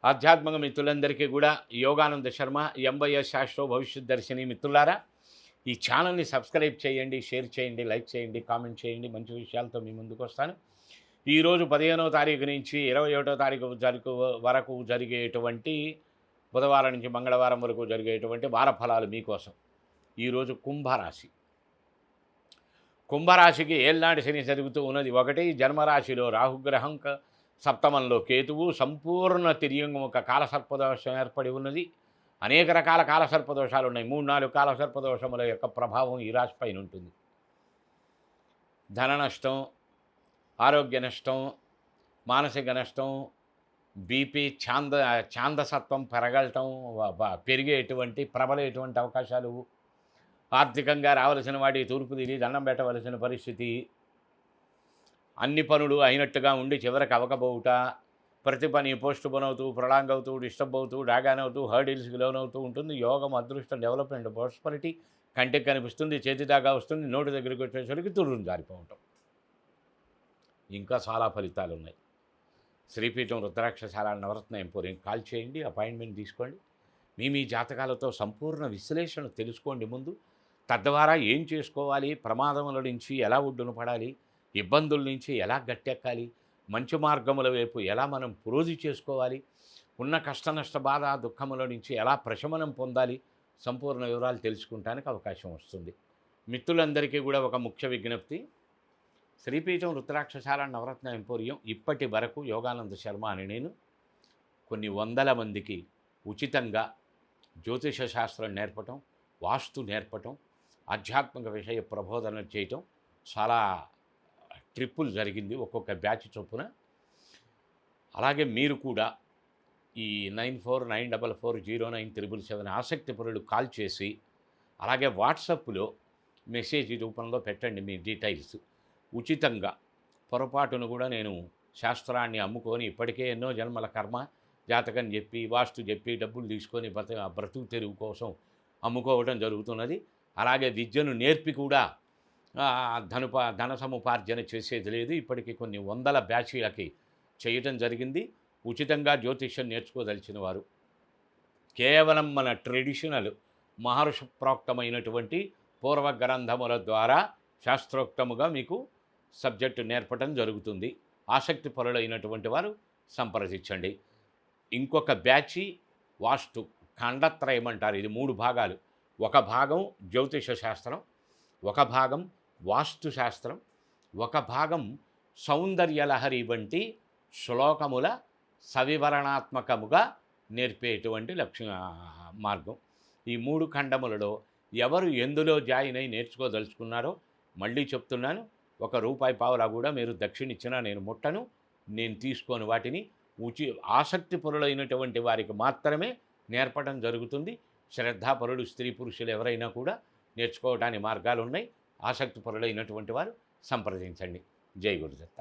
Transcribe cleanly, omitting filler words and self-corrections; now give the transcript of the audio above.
ఆధ్యాత్మిక మిత్రులందరికీ కూడా యోగానంద శర్మ ఎంవైఎస్ శాస్త్రో భవిష్యత్ దర్శిని మిత్రులారా, ఈ ఛానల్ని సబ్స్క్రైబ్ చేయండి, షేర్ చేయండి, లైక్ చేయండి, కామెంట్ చేయండి. మంచి విషయాలతో మీ ముందుకు వస్తాను. ఈరోజు 15వ తారీఖు నుంచి 21వ తారీఖు వరకు జరిగేటువంటి బుధవారం నుంచి మంగళవారం వరకు జరిగేటువంటి వార ఫలాలు మీకోసం. ఈరోజు కుంభరాశికి ఏళ్ళనాటి శని జరుగుతూ ఉన్నది. ఒకటి జన్మరాశిలో రాహుగ్రహం, సప్తమంలో కేతువు, సంపూర్ణ తిర్యంగముఖ కాలసర్పదోషం ఏర్పడి ఉన్నది. అనేక రకాల కాలసర్పదోషాలు ఉన్నాయి. 3-4 కాలసర్పదోషముల యొక్క ప్రభావం ఈ రాశిపైన ఉంటుంది. ధన నష్టం, ఆరోగ్య నష్టం, మానసిక నష్టం, బీపీ, ఛాందసత్వం పెరిగేటువంటి ప్రబలేటువంటి అవకాశాలు, ఆర్థికంగా రావలసిన వాటి తూర్పు తిరిగి దండం పెట్టవలసిన పరిస్థితి, అన్ని పనులు అయినట్టుగా ఉండి చివరికి అవకపోవుట, ప్రతి పని పోస్ట్ పోన్ అవుతూ, ప్రొలాంగ్ అవుతూ, డిస్టర్బ్ అవుతూ, డాగాన్ అవుతూ, హర్డిల్స్కి లోనవుతూ ఉంటుంది. యోగం, అదృష్టం, డెవలప్మెంట్, ప్రాస్పరిటీ కంటికి కనిపిస్తుంది, చేతి దాకా వస్తుంది, నోటి దగ్గరికి వచ్చేసరికి తుర్రును జారిపోవటం. ఇంకా చాలా ఫలితాలు ఉన్నాయి. శ్రీపీఠం రుద్రాక్షశాల నవరత్న ఎంపోరియం కాల్ చేయండి, అపాయింట్మెంట్ తీసుకోండి. మీ జాతకాలతో సంపూర్ణ విశ్లేషణ తెలుసుకోండి ముందు. తద్వారా ఏం చేసుకోవాలి, ప్రమాదముల నుంచి ఎలా ఒడ్డున పడాలి, ఇబ్బందుల నుంచి ఎలా గట్టెక్కాలి, మంచి మార్గముల వైపు ఎలా మనం పురోధి చేసుకోవాలి, ఉన్న కష్ట నష్ట బాధ దుఃఖముల నుంచి ఎలా ప్రశమనం పొందాలి, సంపూర్ణ వివరాలు తెలుసుకుంటానికి అవకాశం వస్తుంది. మిత్రులందరికీ కూడా ఒక ముఖ్య విజ్ఞప్తి. శ్రీపీఠం రుద్రాక్షశాల నవరత్న ఎంపోరియం ఇప్పటి వరకు యోగానంద శర్మ అని నేను కొన్ని వందల మందికి ఉచితంగా జ్యోతిష శాస్త్రం నేర్పటం, వాస్తు నేర్పటం, ఆధ్యాత్మిక విషయ ప్రబోధన చేయటం చాలా ట్రిప్పులు జరిగింది, ఒక్కొక్క బ్యాచ్ చొప్పున. అలాగే మీరు కూడా ఈ 9494409777 ఆసక్తి పరులు కాల్ చేసి, అలాగే వాట్సాప్లో మెసేజ్ రూపంలో పెట్టండి మీ డీటెయిల్స్. ఉచితంగా పొరపాటును కూడా నేను శాస్త్రాన్ని అమ్ముకొని ఇప్పటికే ఎన్నో జన్మల కర్మ జాతకం చెప్పి, వాస్తు చెప్పి, డబ్బులు తీసుకొని బ్రతుకు తెరువు కోసం అమ్ముకోవడం జరుగుతున్నది. అలాగే విద్యను నేర్పి కూడా ధన సముపార్జన చేసేది లేదు. ఇప్పటికీ కొన్ని వందల బ్యాచీలకి చేయటం జరిగింది. ఉచితంగా జ్యోతిష్యం నేర్చుకోదలిచిన వారు కేవలం మన ట్రెడిషనల్ మహర్షి ప్రోక్తమైనటువంటి పూర్వ గ్రంథముల ద్వారా శాస్త్రోక్తముగా మీకు సబ్జెక్టు నేర్పటం జరుగుతుంది. ఆసక్తి పరులైనటువంటి వారు సంప్రదించండి. ఇంకొక బ్యాచి వాస్తు ఖండత్రయం అంటారు. ఇది 3 భాగాలు. ఒక భాగం జ్యోతిష శాస్త్రం, ఒక భాగం వాస్తు శాస్త్రం, ఒక భాగం సౌందర్యలహరి వంటి శ్లోకముల సవివరణాత్మకముగా నేర్పేటువంటి మార్గం. ఈ 3 ఖండములలో ఎవరు ఎందులో జాయిన్ అయి నేర్చుకోదలుచుకున్నారో మళ్ళీ చెప్తున్నాను, ₹1 కూడా మీరు దక్షిణ ఇచ్చినా నేను ముట్టను, నేను తీసుకొని వాటిని ఆసక్తి పరులైనటువంటి వారికి మాత్రమే నేర్పడం జరుగుతుంది. శ్రద్ధాపరులు, స్త్రీ పురుషులు ఎవరైనా కూడా నేర్చుకోవడానికి మార్గాలు ఉన్నాయి. ఆసక్తి పరులైనటువంటి వారు సంప్రదించండి. జై గురుదత్త.